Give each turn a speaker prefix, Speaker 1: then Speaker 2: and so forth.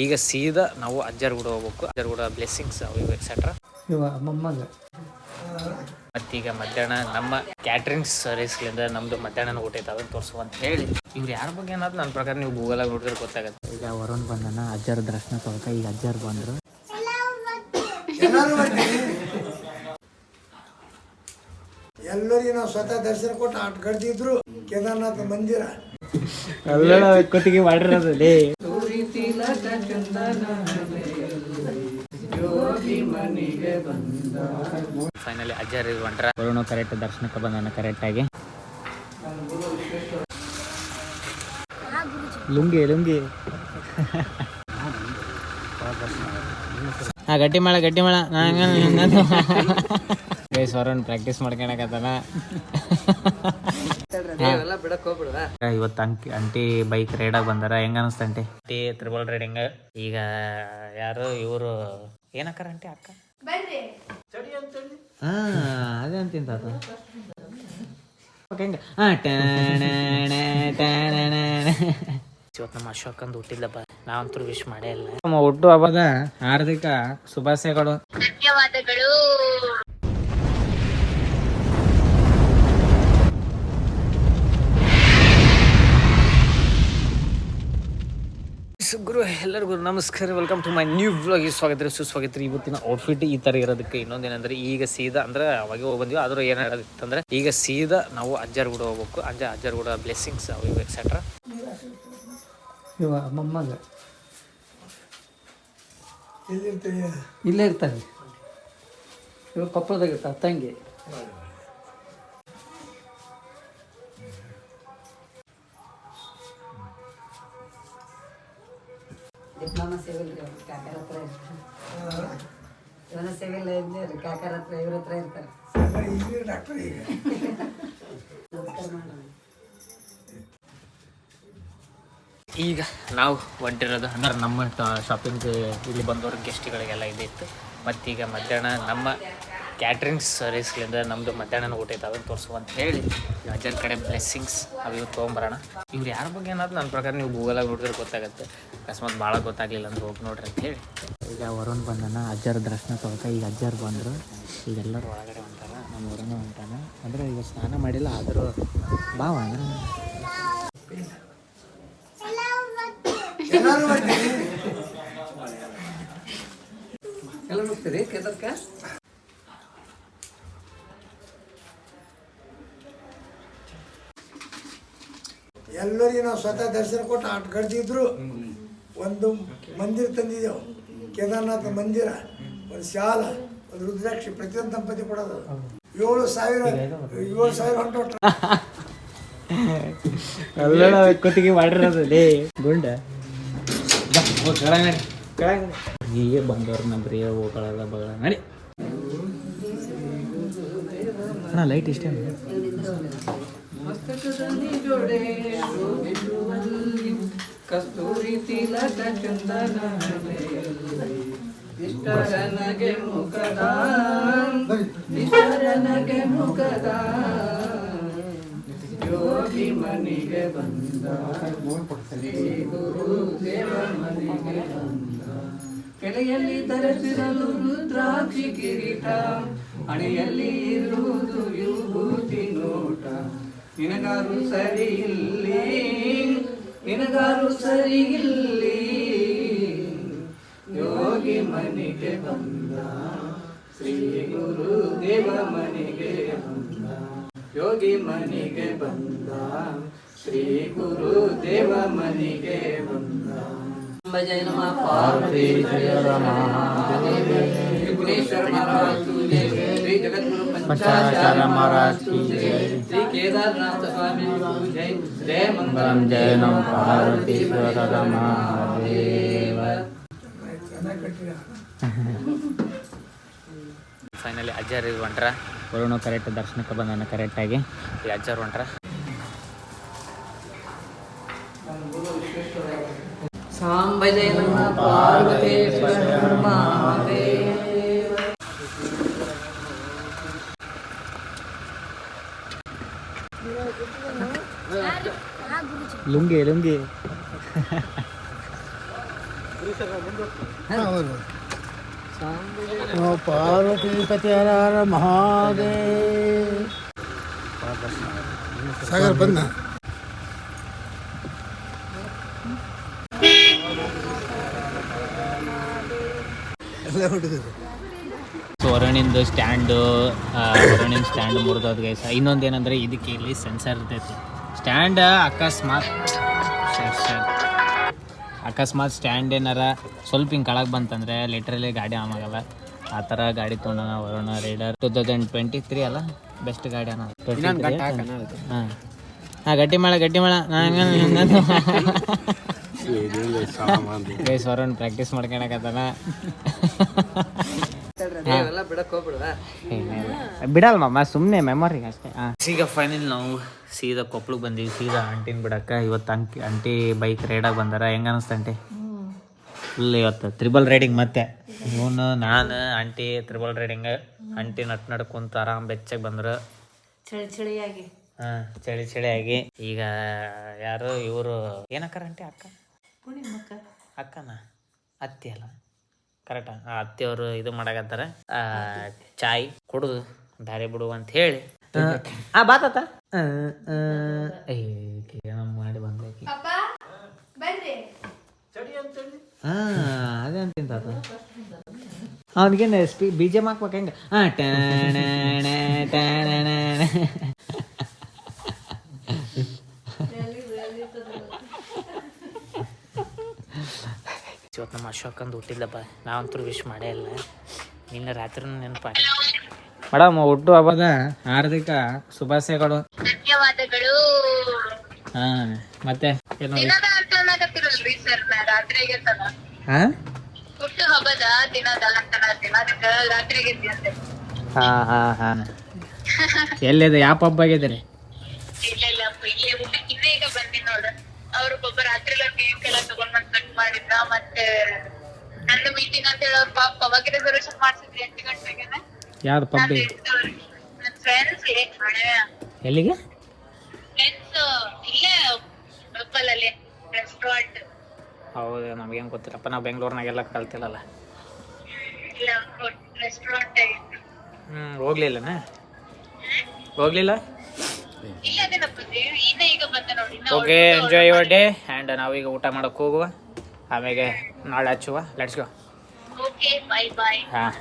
Speaker 1: ಈಗ ಸೀದಾ ನಾವು ಅಜ್ಜರ್ ಕೂಡ ಹೋಗ್ಬೇಕು. ಅಜ್ಜರ್ ಕೂಡ ಬ್ಲೆಸ್ಸಿಂಗ್ಸ್ ಅವು ಎಕ್ಸೆಟ್ರಾ. ಮತ್ತೀಗ ಮಧ್ಯಾಹ್ನ ನಮ್ಮ ಕ್ಯಾಟ್ರಿಂಗ್ ಸರ್ವಿಸ್ಲಿಂದ ನಮ್ದು ಮಧ್ಯಾಹ್ನ ಊಟ ಐತೆ ಅದನ್ನು ತೋರಿಸುವ ಅಂತ ಹೇಳಿ ಇವ್ರು ಯಾರ ಬಗ್ಗೆ ಏನಾದ್ರು ನನ್ನ ಪ್ರಕಾರ ನೀವು ಗೂಗಲಾಗಿ ನೋಡಿದ್ರೆ ಗೊತ್ತಾಗುತ್ತೆ. ಈಗ ವರುಣ್ ಬಂದನ ಅಜ್ಜರ ದರ್ಶನ ತಗೋಕ. ಈಗ ಅಜ್ಜರ್ ಬಂದರು.
Speaker 2: ಎಲ್ಲರಿಗೆ ನಾವು ಸ್ವತಃ ದರ್ಶನ ಕೊಟ್ಟು ಆಟ ಕಡ್ದಿದ್ರು ಕೇದಾರನಾಥ ಮಂದಿರ
Speaker 1: ಎಲ್ಲ ಕೊಟ್ಟಿಗೆ ಮಾಡಿರೋದು. ಫೈನಲಿ ಅಜ್ಜರ್ ಹೊಂಟ್ರ. ವರುಣ ಕರೆಕ್ಟ್ ದರ್ಶನಕ್ಕೆ ಬಂದಾನ ಕರೆಕ್ಟ್ ಆಗಿ. ಲುಂಗಿ ಗಟ್ಟಿ ಮಾಡ ವರುಣ್ ಪ್ರಾಕ್ಟೀಸ್ ಮಾಡ್ಕೊಳಕತ್ತಾನ. ಇವತ್ತು ಅಂಟಿ ಬೈಕ್ ರೈಡಾಗಿ ಬಂದಾರ. ಹೆಂಗ ಅನಿಸ್ತ ಅಂಟಿ ತ್ರಿಬಲ್ ರೈಡಿಂಗ್? ಈಗ ಯಾರು ಇವರು ಏನಕ್ಕಾರ ಅಂಟಿ ಅಕ್ಕ? ಅದೇ ಅಂತಿಂತ ಇವತ್ತು ನಮ್ಮ ಅಶೋಕಂದು ಹುಟ್ಟಿಲ್ಲಪ್ಪ. ನಾವಂತೂ ವಿಶ್ ಮಾಡೇ ಇಲ್ಲ. ನಮ್ಮ ಹುಟ್ಟು ಹಬ್ಬದ ಹಾರ್ದಿಕ ಶುಭಾಶಯಗಳು. ಧನ್ಯವಾದಗಳು. ಗುರು ಎಲ್ಲರಿಗೂ ನಮಸ್ಕಾರ. Welcome to my new vlog. ಸ್ವಾಗತ ಸುಸ್ವಾಗತ. ಇವತ್ತಿನ ಔಟ್ಫಿಟ್ ಈ ಥರ ಇರೋದಕ್ಕೆ ಇನ್ನೊಂದೇನಂದ್ರೆ ಈಗ ಸೀದಾ ಅಂದ್ರೆ ಅವಾಗ ಹೋಗಿ ಬಂದ್ವಿ. ಆದರೂ ಏನು ಹೇಳೋದಿತ್ತಂದ್ರೆ ಈಗ ಸೀದಾ ನಾವು ಅಜ್ಜರ್ ಕೂಡ ಹೋಗ್ಬೇಕು. ಅಜ್ಜರ್ ಕೂಡ ಬ್ಲೆಸ್ಸಿಂಗ್ಸ್ ಅವು ಎಕ್ಸೆಟ್ರಾ.
Speaker 3: ಇಲ್ಲೇ ಇರ್ತಾರೆ. ಇವಾಗ ಕೊಪ್ಪಳದಾಗ ಇರ್ತಾರೆ ತಂಗಿ. ಡಿಪ್ಲೊಮಾ ಸಿವಿಲ್ ಕಾಕರ ಹತ್ರ ಇವನ ಸಿವಿಲ್ ಇಂಜಿನಿಯರ್ ಕಾಕರ ಹತ್ರ ಇವ್ರ ಹತ್ರ ಇರ್ತಾರೆ.
Speaker 1: ಈಗ ನಾವು ಹೊಂಟಿರೋದು ಅಂದ್ರೆ ನಮ್ಮ ಶಾಪಿಂಗ್ ಇಲ್ಲಿ ಬಂದವ್ರ ಗೆಸ್ಟ್ಗಳಿಗೆಲ್ಲ ಇದಿತ್ತು. ಮತ್ತೀಗ ಮಧ್ಯಾಹ್ನ ನಮ್ಮ ಕ್ಯಾಟ್ರಿಂಗ್ ಸರ್ವಿಸ್ಲಿಂದ ನಮ್ಮದು ಮಧ್ಯಾಹ್ನ ಊಟ ಐತೆ ಅದನ್ನು ತೋರಿಸುವ ಅಂತ ಹೇಳಿ ಅಜ್ಜರ ಕಡೆ ಬ್ಲೆಸ್ಸಿಂಗ್ಸ್ ಅವು ತೊಗೊಂಬರೋಣ. ಇವ್ರು ಯಾರ ಬಗ್ಗೆ ಏನಾದ್ರು ನನ್ನ ಪ್ರಕಾರ ನೀವು ಗೂಗಲಾಗಿ ನೋಡಿದ್ರೆ ಗೊತ್ತಾಗುತ್ತೆ. ಅಕಸ್ಮಾತ್ ಭಾಳ ಗೊತ್ತಾಗಲಿಲ್ಲ ಅಂದ್ರೆ ಹೋಗಿ ನೋಡ್ರಿ ಅಂತ ಹೇಳಿ. ಈಗ ವರುಣ್ ಬಂದನ ಅಜ್ಜರ ದರ್ಶನ ತಗೋಕ. ಈಗ ಅಜ್ಜರು ಬಂದರು. ಈಗೆಲ್ಲರೂ ಒಳಗಡೆ ಹೊಂಟಾರ. ನಮ್ಮ ವರುಣ ಹೊಂಟಾನ. ಅಂದರೆ ಈಗ ಸ್ನಾನ ಮಾಡಿಲ್ಲ ಆದರೂ ಬಾವ ಅಂದ್ರೆ
Speaker 3: ಎಲ್ಲ ಹೋಗ್ತೀರಿ ಕೇದಾರ್ಕ?
Speaker 2: ಎಲ್ಲರಿಗೆ ನಾವು ಸ್ವತಃ ದರ್ಶನ ಕೊಟ್ಟು ಆಟ ಕಡ್ದಿದ್ರು ಒಂದು ಮಂದಿರ ತಂದಿದ್ದೆವು. ಕೇದಾರನಾಥ ಮಂದಿರ, ಒಂದು ಶಾಲ, ಒಂದು ರುದ್ರಾಕ್ಷಿ ಪ್ರತಿಯೊಂದು ದಂಪತಿ ಕೊಡೋದು. 7,000 ಹೊಂಟು
Speaker 1: ಎಲ್ಲ ಕೊಟ್ಟಿಗೆ ಮಾಡಿರೋದು. ಗುಂಡ ಹೀಗೆ ಬಂದವ್ರು ನಮ್ಮ ಪ್ರಿಯ ಹೋಗಲ್ಲ ಬಗಳ ನಡಿ. ಅಣ್ಣ ಲೈಟ್ ಇಷ್ಟೇ.
Speaker 3: ಕಸ್ತೂರಿ ತಿಲಕ ಚಂದನ ನಿಷ್ಠರನಗೆ ಮುಖದ ಯೋಗಿ ಮನಿಗೆ ಬಂದ ಶ್ರೀ ಗುರು ದೇವ ಮನಿಗೆ ಬಂದ. ಕೆಳೆಯಲ್ಲಿ ಧರಿಸಿರಲು ರುದ್ರಾಕ್ಷಿ ಕಿರೀಟ, ಹಣೆಯಲ್ಲಿ ಇರುವುದು ವಿಭೂತಿ ನೋಟ. ನಿನಗಾರು ಸರಿ ಇಲ್ಲಿ ಯೋಗಿ ಮನಿಗೆ ಬಂದ ಶ್ರೀ ಗುರು ದೇವ ಮನಿಗೆ ಬಂದ. ಯೋಗಿ ಮನಿಗೆ ಬಂದ ಶ್ರೀ ಗುರು ದೇವ ಮನಿಗೆ ಬಂದ. ಜಯ ನಮಃ ಪಾರ್ವತಿ ಜಯ ವಿಘ್ನೇಶ್ವರ ಮಹಾರಾಜ್ ಕಿ ಜಯ. ಶ್ರೀ ಜಗದ್ಗುರು पंचाचार्य महाराज की जय. श्री केदारनाथ स्वामी की जय. जय मंगलम जय नम पार्वतीश्वर महादेव.
Speaker 1: ಫೈನಲಿ ಅಜ್ಜರ್ ಹೊಂಟ್ರ. ವರುಣ ಕರೆಕ್ಟ್ ದರ್ಶನಕ್ಕೆ ಬಂದಾನ ಕರೆಕ್ಟಾಗಿ. ಈಗ ಅಜ್ಜರ್ ಹೊಂಟ್ರ.
Speaker 3: ಸಾಂಬ ಜಯ ನಮಃ ಪಾರ್ವತೀಶ್ವರ ಮಹಾದೇವ.
Speaker 1: ಲುಂಗಿ
Speaker 3: ಪಾರ್ವತೀಪತಿ ಹರ ಹರ ಮಹಾದೇವ್.
Speaker 2: ಸಾಗರ್ ಬಂದ ಎಲ್ಲ ಹುಡುಗರು.
Speaker 1: ಸೊ ವರುಣಿಂದು ಸ್ಟ್ಯಾಂಡು ವರುಣಿನ ಸ್ಟ್ಯಾಂಡ್ ಮುರಿದೋದು ಗೈಸ. ಇನ್ನೊಂದು ಏನಂದರೆ ಇದಕ್ಕೆ ಇಲ್ಲಿ ಸೆನ್ಸರ್ ಇರ್ತೈತಿ. ಸ್ಟ್ಯಾಂಡ್ ಅಕಸ್ಮಾತ್ ಸ್ಟ್ಯಾಂಡ್ ಏನಾರ ಸ್ವಲ್ಪ ಹಿಂಗೆ ಕೆಳಗೆ ಬಂತಂದರೆ ಲಿಟ್ರಲಿ ಗಾಡಿ ಆಮಾಗಲ್ಲ. ಆ ಥರ ಗಾಡಿ ತೊಗೊಂಡ ವರುಣ ರೈಡರ್ 2023 ಅಲ್ಲ, ಬೆಸ್ಟ್ ಗಾಡಿ ಅನ್ನ. ಹಾಂ ಗಟ್ಟಿ ಮೇಳ ಗೈಸ್ ವರುಣ್ ಪ್ರಾಕ್ಟೀಸ್ ಮಾಡ್ಕೊಳಕತ್ತಾನ. ಬಿಡಲ್ಲ ಮಾಮ, ಸುಮ್ಮನೆ ಮೆಮೊರಿಗೆ ಅಷ್ಟೇ. ಈಗ ಫೈನಲ್ ನಾವು ಸೀದಾ ಕೊಪ್ಪಳಿಗೆ ಬಂದೀವಿ, ಸೀದಾ ಆಂಟಿನ ಬಿಡಕ್ಕೆ. ಇವತ್ತು ಆಂಟಿ ಬೈಕ್ ರೈಡಾಗಿ ಬಂದಾರ. ಹೆಂಗೆ ಅನಿಸ್ತ ಆಂಟಿ? ಫುಲ್ ಇವತ್ತು ತ್ರಿಬಲ್ ರೈಡಿಂಗ್. ಮತ್ತೆ ಇವನು ನಾನು ಆಂಟಿ ತ್ರಿಬಲ್ ರೈಡಿಂಗ್. ಆಂಟಿ ನಡ್ಕೊಂತ ಆರಾಮ್ ಬೆಚ್ಚಾಗಿ ಬಂದರು.
Speaker 4: ಚಳಿಯಾಗಿ
Speaker 1: ಹಾಂ ಚಳಿಯಾಗಿ. ಈಗ ಯಾರು ಇವರು ಏನಕ್ಕಾರ ಆಂಟಿ? ಅಕ್ಕನ ಅತ್ತಿ ಅಲ್ಲ, ಕರೆಕ್ಟಾ? ಆ ಅತ್ತಿಯವರು ಇದು ಮಾಡಕತ್ತಾರ. ಚಾಯ್ ಕುಡಿದು ದಾರಿ ಬಿಡು ಅಂತ ಹೇಳಿ ಬಾತ ಮಾಡಿ ಬಂದೈತಿ. ಅದೇ ಅಂತಿಂತ ಅವನಿಗೇನು BGM ಹಾಕ್ಬೇಕು ಹೆಂಗೆ? ಇವತ್ತು ನಮ್ಮ ಅಶೋಕಂದು ಹುಟ್ಟಿಲ್ಲಪ್ಪ. ನಾವಂತೂ ವಿಶ್ ಮಾಡೇ ಇಲ್ಲ. ನಿನ್ನೆ ರಾತ್ರಿ ನೆನಪಾಗಿ ಮೇಡಮ್ ಹುಟ್ಟು ಹಬ್ಬದ ಹಾರ್ದಿಕ ಶುಭಾಶಯಗಳು.
Speaker 4: ಧನ್ಯವಾದಗಳು.
Speaker 1: ಹಾಂ ಮತ್ತೆ ಏನು?
Speaker 4: ಹುಟ್ಟು ಹಬ್ಬದ ದಿನದ ರಾತ್ರಿಗೆ.
Speaker 1: ಹಾಂ ಎಲ್ಲಿದೆ? ಯಾವ ಪಬ್ ಆಗಿದ್ದೀರಿ?
Speaker 4: ಇಲ್ಲ ಈಗ ಬಂದಿ ನೋಡು. ಅವ್ರು ಒಬ್ಬ ರಾತ್ರಿ ಕೇಕ್ ಎಲ್ಲ ತಗೊಂಡ್ ಬಂದ್ ಕಟ್ ಮಾಡಿದ್ರ. ಮತ್ತೆ ನಂದು ಮೀಟಿಂಗ್ ಅಂತ ಹೇಳಿ ಅವ್ರು ಪಾಪ ಅವಾಗ ರೆಸರ್ವೇಶನ್ ಮಾಡ್ಸಿದ್ರಿ 8 ಗಂಟೆಗೆ.
Speaker 1: ಯಾವ್ದು ಪಬ್?
Speaker 4: ನನ್ನ ಫ್ರೆಂಡ್ಸ್
Speaker 1: ಎಲ್ಲಿಗೆ?
Speaker 4: ಫ್ರೆಂಡ್ಸ್ ಇಲ್ಲೇ ಲೋಕಲಲ್ಲಿ ರೆಸ್ಟೋರೆಂಟ್.
Speaker 1: ಹೌದು, ನಮಗೇನು ಗೊತ್ತಿಲ್ಲಪ್ಪ. ನಾವು ಬೆಂಗಳೂರಿನಾಗೆಲ್ಲ ಕಲ್ತಿಲ್ಲಲ್ಲ.
Speaker 4: ಇಲ್ಲ ರೆಸ್ಟೋರೆಂಟ್
Speaker 1: ಹೋಗ್ಲಿಲ್ಲನಾ? ಹೋಗ್ಲಿಲ್ಲ.
Speaker 4: ಇಲ್ಲ ಅದೇನಪ್ಪ ಈಗ ಬಂದೆ ನೋಡಿ.
Speaker 1: Okay, enjoy your day. And ನಾವೀಗ ಊಟ ಮಾಡೋಕ್ಕೆ ಹೋಗುವ, ಆಮೇಲೆ ನಾಳೆ ಹಚ್ಚುವ. Let's go.
Speaker 4: Okay, bye bye.
Speaker 1: ಹಾಂ.